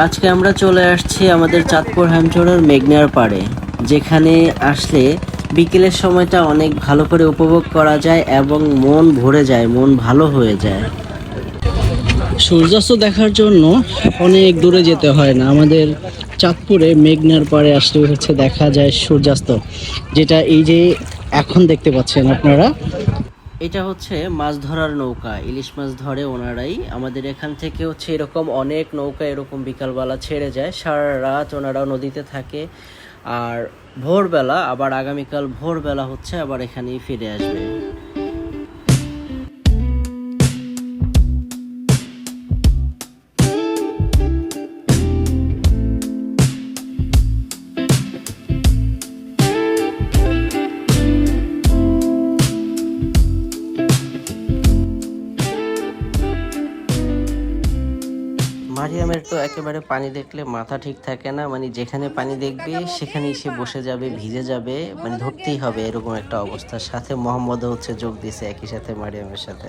আজকে আমরা চলে আসছি আমাদের চাঁদপুর হ্যামচরের মেঘনার পাড়ে, যেখানে আসলে বিকেলের সময়টা অনেক ভালো করে উপভোগ করা যায় এবং মন ভরে যায়, মন ভালো হয়ে যায়। সূর্যাস্ত দেখার জন্য অনেক দূরে যেতে হয় না, আমাদের চাঁদপুরে মেঘনার পাড়ে আসলে হচ্ছে দেখা যায় সূর্যাস্ত, যেটা এই যে এখন দেখতে পাচ্ছেন আপনারা। এটা হচ্ছে মাছ ধরার নৌকা, ইলিশ মাছ ধরে ওনারাই। আমাদের এখান থেকে হচ্ছে এরকম অনেক নৌকা এরকম বিকালবেলা ছেড়ে যায়, সারা রাত ওনারাও নদীতে থাকে, আর ভোরবেলা আবার আগামীকাল ভোরবেলা হচ্ছে আবার এখানেই ফিরে আসবে। মারিয়ামের তো একেবারে পানি দেখলে মাথা ঠিক থাকে না, মানে যেখানে পানি দেখবে সেখানেই সে বসে যাবে, ভিজে যাবে, মানে ধরতেই হবে এরকম একটা অবস্থা। সাথে মোহাম্মদও হচ্ছে যোগ দিয়েছে একই সাথে মারিয়ামের সাথে।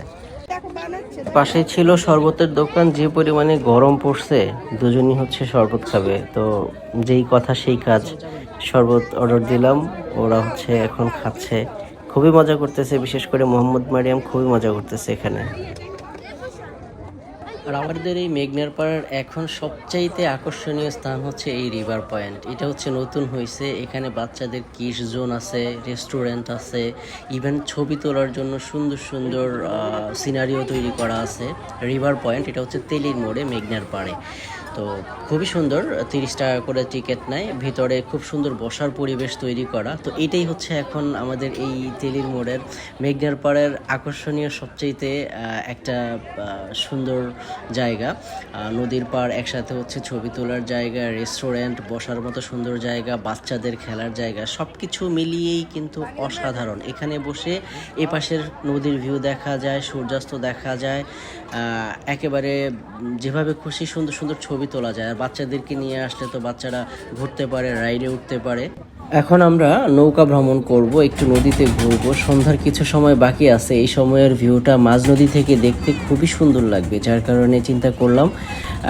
পাশে ছিল শরবতের দোকান, যে পরিমাণে গরম পড়ছে দুজনই হচ্ছে শরবত খাবে, তো যেই কথা সেই কাজ, শরবত অর্ডার দিলাম, ওরা হচ্ছে এখন খাচ্ছে, খুবই মজা করতেছে, বিশেষ করে মোহাম্মদ মারিয়াম খুবই মজা করতেছে এখানে। আর আমাদের এই মেঘনার পাড়ার এখন সবচাইতে আকর্ষণীয় স্থান হচ্ছে এই রিভার পয়েন্ট। এটা হচ্ছে নতুন হয়েছে, এখানে বাচ্চাদের কিডস জোন আছে, রেস্টুরেন্ট আছে, ইভেন ছবি তোলার জন্য সুন্দর সুন্দর সিনারিও তৈরি করা আছে। রিভার পয়েন্ট এটা হচ্ছে তেলির মোড়ে মেঘনার পাড়ে। তো খুবই সুন্দর, 30 টাকা করে টিকিট নেয়, ভিতরে খুব সুন্দর বসার পরিবেশ তৈরি করা। তো এটাই হচ্ছে এখন আমাদের এই তেলির মোড়ের মেঘনার পাড়ের আকর্ষণীয় সবচাইতে একটা সুন্দর জায়গা। নদীর পাড়, একসাথে হচ্ছে ছবি তোলার জায়গা, রেস্টুরেন্ট, বসার মতো সুন্দর জায়গা, বাচ্চাদের খেলার জায়গা, সব কিছু মিলিয়েই কিন্তু অসাধারণ। এখানে বসে এপাশের নদীর ভিউ দেখা যায়, সূর্যাস্ত দেখা যায়, একেবারে যেভাবে খুশি সুন্দর সুন্দর ছবি তোলা যায়। আর বাচ্চাদেরকে নিয়ে আসলে তো বাচ্চারা ঘুরতে পারে, রাইডে উঠতে পারে। এখন আমরা নৌকা ভ্রমণ করব, একটু নদীতে ঘুরবো, সন্ধ্যার কিছু সময় বাকি আছে, এই সময়ের ভিউটা মাঝ নদী থেকে দেখতে খুবই সুন্দর লাগবে, যার কারণে চিন্তা করলাম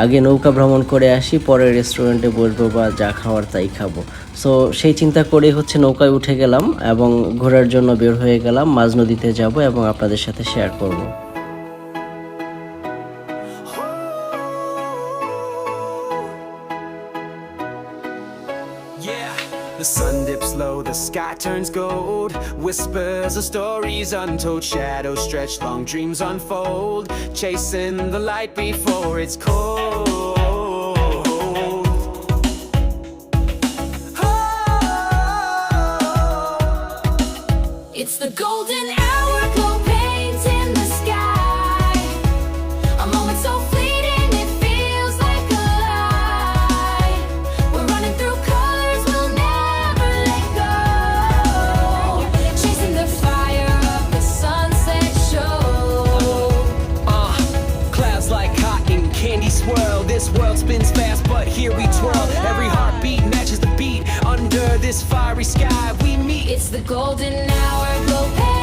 আগে নৌকা ভ্রমণ করে আসি, পরে রেস্টুরেন্টে বসবো বা যা খাওয়ার তাই খাবো। সো সেই চিন্তা করে হচ্ছে নৌকায় উঠে গেলাম এবং ঘোরার জন্য বের হয়ে গেলাম, মাঝ নদীতে যাব এবং আপনাদের সাথে শেয়ার করব। The sun dips low, the sky turns gold. Whispers of stories untold, shadows stretch, long dreams unfold. Chasing the light before it's cold. Oh, it's the golden hour, glow paints in the sky. A moment so fleeting, it feels like a lie. We're running through colors, we'll never let go. Chasing the fire of the sunset show. Clouds like cotton candy swirl. This world spins fast, but here we twirl. Every heartbeat matches the beat. Under this fiery sky we meet. It's the golden hour, glow paints.